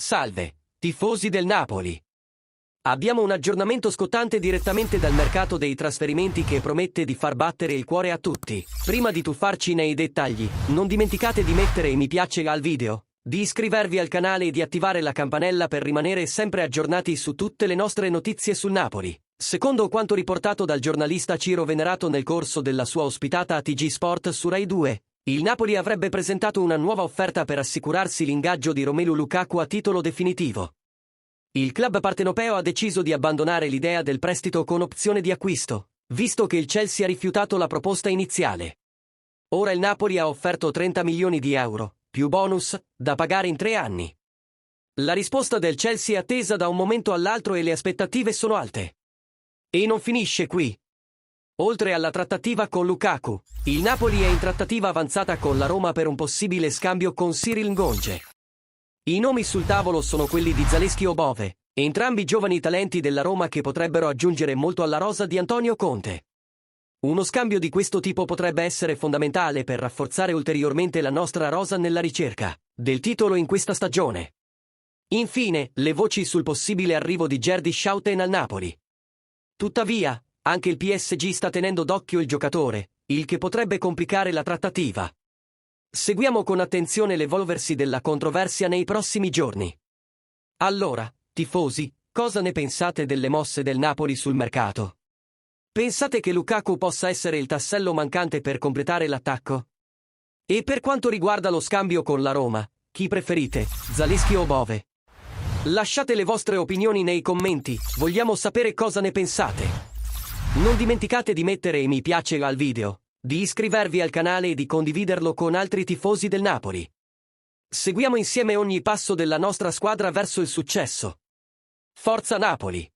Salve, tifosi del Napoli. Abbiamo un aggiornamento scottante direttamente dal mercato dei trasferimenti che promette di far battere il cuore a tutti. Prima di tuffarci nei dettagli, non dimenticate di mettere mi piace al video, di iscrivervi al canale e di attivare la campanella per rimanere sempre aggiornati su tutte le nostre notizie sul Napoli. Secondo quanto riportato dal giornalista Ciro Venerato nel corso della sua ospitata a TG Sport su Rai 2, il Napoli avrebbe presentato una nuova offerta per assicurarsi l'ingaggio di Romelu Lukaku a titolo definitivo. Il club partenopeo ha deciso di abbandonare l'idea del prestito con opzione di acquisto, visto che il Chelsea ha rifiutato la proposta iniziale. Ora il Napoli ha offerto 30 milioni di euro, più bonus, da pagare in 3 anni. La risposta del Chelsea è attesa da un momento all'altro e le aspettative sono alte. E non finisce qui. Oltre alla trattativa con Lukaku, il Napoli è in trattativa avanzata con la Roma per un possibile scambio con Cyril Ngonge. I nomi sul tavolo sono quelli di Zalewski o Bove, entrambi giovani talenti della Roma che potrebbero aggiungere molto alla rosa di Antonio Conte. Uno scambio di questo tipo potrebbe essere fondamentale per rafforzare ulteriormente la nostra rosa nella ricerca del titolo in questa stagione. Infine, le voci sul possibile arrivo di Jerdy Schouten al Napoli. Tuttavia, anche il PSG sta tenendo d'occhio il giocatore, il che potrebbe complicare la trattativa. Seguiamo con attenzione l'evolversi della controversia nei prossimi giorni. Allora, tifosi, cosa ne pensate delle mosse del Napoli sul mercato? Pensate che Lukaku possa essere il tassello mancante per completare l'attacco? E per quanto riguarda lo scambio con la Roma, chi preferite, Zalewski o Bove? Lasciate le vostre opinioni nei commenti, vogliamo sapere cosa ne pensate. Non dimenticate di mettere mi piace al video, di iscrivervi al canale e di condividerlo con altri tifosi del Napoli. Seguiamo insieme ogni passo della nostra squadra verso il successo. Forza Napoli!